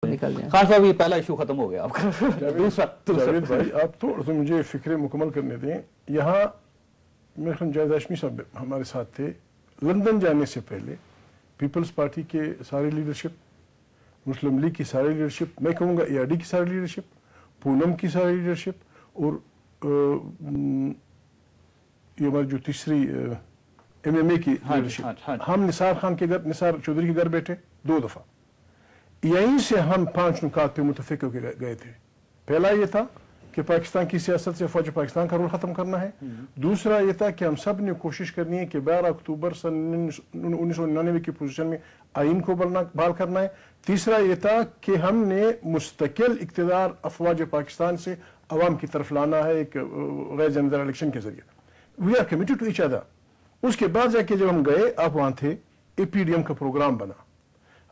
خان صاحب یہ پہلا ایشو ختم ہو گیا آپ کا. جاوید بھائی آپ تھوڑا سا مجھے فکریں مکمل کرنے دیں. یہاں میرے خیال جاوید ہاشمی صاحب ہمارے ساتھ تھے. لندن جانے سے پہلے پیپلز پارٹی کے سارے لیڈرشپ، مسلم لیگ کی ساری لیڈرشپ، میں کہوں گا اے آر ڈی کی ساری لیڈرشپ، پونم کی ساری لیڈرشپ، اور یہ ہماری جو تیسری ایم ایم اے کی لیڈرشپ، ہم نثار خان کے گھر، نثار چودھری کے گھر بیٹھے 2 دفعہ. یہیں سے ہم 5 نکات پہ متفق ہو کے گئے تھے. پہلا یہ تھا کہ پاکستان کی سیاست سے فوج پاکستان کا رول ختم کرنا ہے. دوسرا یہ تھا کہ ہم سب نے کوشش کرنی ہے کہ 12 اکتوبر سن 1999 کی پوزیشن میں آئین کو بحال کرنا ہے. تیسرا یہ تھا کہ ہم نے مستقل اقتدار افواج پاکستان سے عوام کی طرف لانا ہے ایک غیر جانبدار الیکشن کے ذریعے. We are committed to each other. اس کے بعد جا کے جب ہم گئے، آپ وہاں تھے، اے پی ڈی ایم کا پروگرام بنا.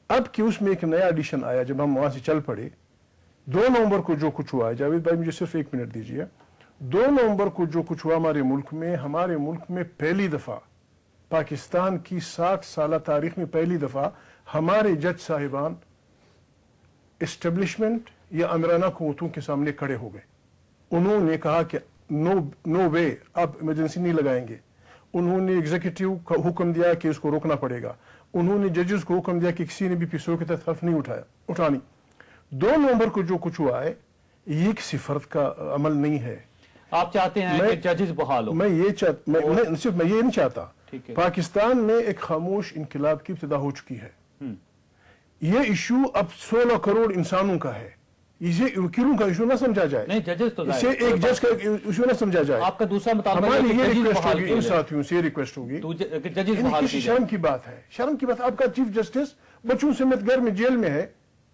اب کہ اس میں ایک نیا ایڈیشن آیا جب ہم وہاں سے چل پڑے. 2 نومبر کو جو کچھ ہوا ہے، جاوید بھائی مجھے صرف 1 منٹ دیجیے. 2 نومبر کو جو کچھ ہوا ہمارے ملک میں پہلی دفعہ پاکستان کی 60 سالہ تاریخ میں پہلی دفعہ ہمارے جج صاحبان اسٹیبلشمنٹ یا امرانہ قوتوں کے سامنے کھڑے ہو گئے. انہوں نے کہا کہ نو وے، آپ ایمرجنسی نہیں لگائیں گے. انہوں نے ایگزیکٹو کا حکم دیا کہ اس کو روکنا پڑے گا. انہوں نے ججز کو حکم دیا کہ کسی نے بھی PCO کے تحت حلف نہیں اٹھانی. 2 نومبر کو جو کچھ ہوا ہے یہ کسی فرد کا عمل نہیں ہے. آپ چاہتے ہیں کہ ججز بحال ہو؟ میں یہ نہیں چاہتا. پاکستان میں ایک خاموش انقلاب کی ابتدا ہو چکی ہے. یہ ایشو اب 16 کروڑ انسانوں کا ہے. اسے وکیلوں کا ایشو نہ سمجھا جائے. نہیں، ججز تو اسے ایک جج کا ایشو نہ سمجھا جائے. آپ کا دوسرا مطالبہ ہماری یہ ریکویسٹ ہوگی، ان ساتھیوں سے یہ ریکویسٹ ہوگی، ججز بحال کی شرم کی بات ہے. شرم کی بات. آپ کا چیف جسٹس بچوں سمیت گھر میں جیل میں ہے.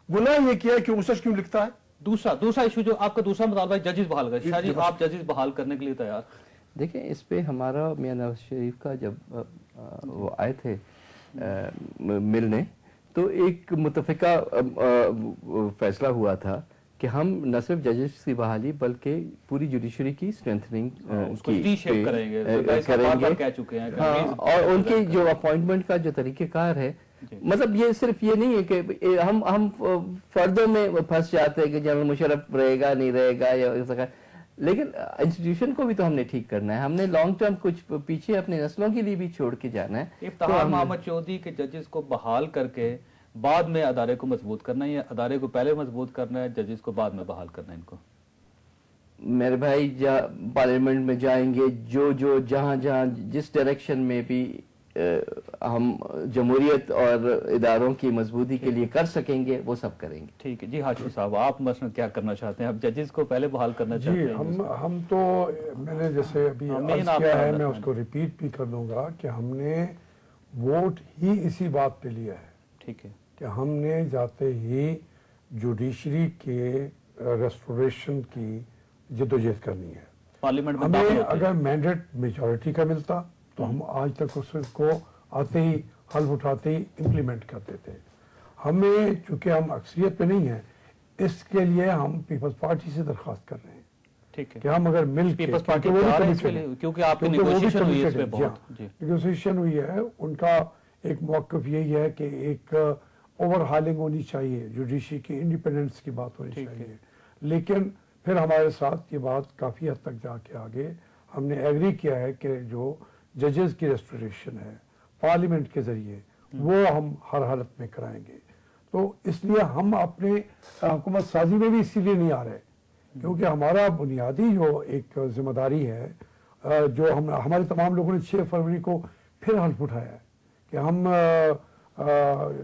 گناہ یہ کیا ہے کہ وہ سچ کیوں لکھتا ہے؟ دوسرا ایشو جو آپ کا دوسرا مطالبہ ہے ججز بحال کا. شاہ جی، آپ ججز بحال کرنے کے لیے تیار؟ دیکھیں، اس پہ ہمارا میاں نواز شریف کا جب وہ آئے تھے ملنے، تو ایک متفقہ فیصلہ ہوا تھا کہ ہم نہ صرف ججز کی بحالی بلکہ پوری جوڈیشری کی اسٹرینتھننگ کریں گے. ہاں، اور ان کی جو اپوائنٹمنٹ کا جو طریقہ کار ہے، مطلب یہ صرف یہ نہیں ہے کہ ہم فردوں میں پھنس جاتے ہیں کہ جنرل مشرف رہے گا نہیں رہے گا یا لیکن انسٹیٹیوشن کو بھی تو ہم نے ٹھیک کرنا ہے. ہم نے لانگ ٹرم کچھ پیچھے اپنے نسلوں کے لیے بھی چھوڑ کے جانا ہے. افتخار محمد چودھری کے ججز کو بحال کر کے بعد میں ادارے کو مضبوط کرنا ہے، یا ادارے کو پہلے مضبوط کرنا ہے، ججز کو بعد میں بحال کرنا ہے؟ ان کو میرے بھائی پارلیمنٹ میں جائیں گے، جو جہاں جس ڈائریکشن میں بھی ہم جمہوریت اور اداروں کی مضبوطی کے لیے کر سکیں گے وہ سب کریں گے. ٹھیک ہے جی. ہاشمی صاحب، آپ مثلا کیا کرنا چاہتے ہیں؟ آپ ججز کو پہلے بحال کرنا چاہتے ہیں؟ جی، ہم تو میں نے جیسے ابھی عرض کیا ہے، میں اس کو ریپیٹ بھی کر دوں گا کہ ہم نے ووٹ ہی اسی بات پہ لیا ہے. ٹھیک ہے کہ ہم نے جاتے ہی جوڈیشری کے ریسٹوریشن کی جدوجہد کرنی ہے. پارلیمنٹ میں ہمیں اگر مینڈیٹ میجورٹی کا ملتا تو ہم آج تک اس کو آتے ہی حلف اٹھاتے ہی امپلیمنٹ کرتے تھے. ہمیں چونکہ ہم اکثریت پہ نہیں ہیں، اس کے لیے ہم پیپلز پارٹی سے درخواست کر رہے ہیں. ٹھیک ہے کہ ہم اگر مل کے، کیونکہ آپ کی نیگوشیشن ہوئی ہے، اس پہ بہت نیگوشیشن ہوئی ہے، ان کا ایک موقف یہی ہے کہ ایک اوور ہالنگ ہونی چاہیے، جوڈیشری کی انڈیپینڈنس کی بات ہونی چاہیے. لیکن پھر ہمارے ساتھ یہ بات کافی حد تک جا کے آگے ہم نے ایگری کیا ہے کہ جو ججز کی ریسٹوریشن ہے پارلیمنٹ کے ذریعے وہ ہم ہر حالت میں کرائیں گے. تو اس لیے ہم اپنے حکومت سازی میں بھی اسی لیے نہیں آ رہے، کیونکہ ہمارا بنیادی جو ایک ذمہ داری ہے، جو ہمارے تمام لوگوں نے 6 فروری کو پھر حلف اٹھایا ہے کہ ہم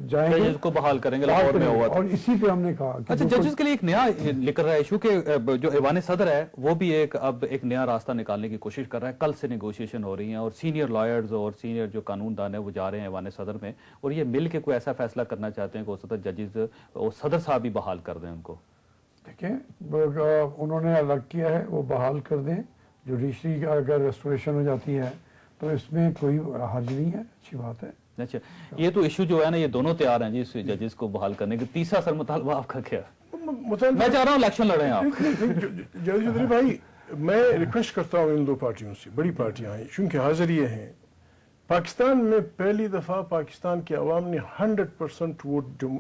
جائیں گے کو بحال کریں گے. لاہور میں ہوا تھا اور اسی پہ ہم نے کہا. اچھا، ججز کے لیے ایک نیا لکھ رہا ہے ایشو کہ جو ایوان صدر ہے وہ بھی اب ایک نیا راستہ نکالنے کی کوشش کر رہا ہے. کل سے نیگوشیشن ہو رہی ہیں اور سینئر لائرز اور سینئر جو قانون دان ہیں وہ جا رہے ہیں ایوان صدر میں، اور یہ مل کے کوئی ایسا فیصلہ کرنا چاہتے ہیں کہ ہو سکتا ہے ججز اور صدر صاحب بھی بحال کر دیں ان کو. دیکھیں، انہوں نے الگ کیا ہے، وہ بحال کر دیں. جوڈیشری کا اگر ریسٹوریشن ہو جاتی ہے تو اس میں کوئی حرج نہیں ہے، اچھی بات ہے. اچھا، یہ تو ایشو جو ہے نا، یہ دونوں تیار ہیں جی اس ججز کو بحال کرنے کے. تیسرا سر مطالبہ آپ کا کیا ہے؟ میں چاہ رہا ہوں الیکشن لڑیں آپ. جاوید چودھری بھائی، میں ریکویسٹ کرتا ہوں ان 2 پارٹیوں سے، بڑی پارٹیاں ہیں، چونکہ حاضر یہ ہیں. پاکستان میں پہلی دفعہ پاکستان کے عوام نے 100% ووٹ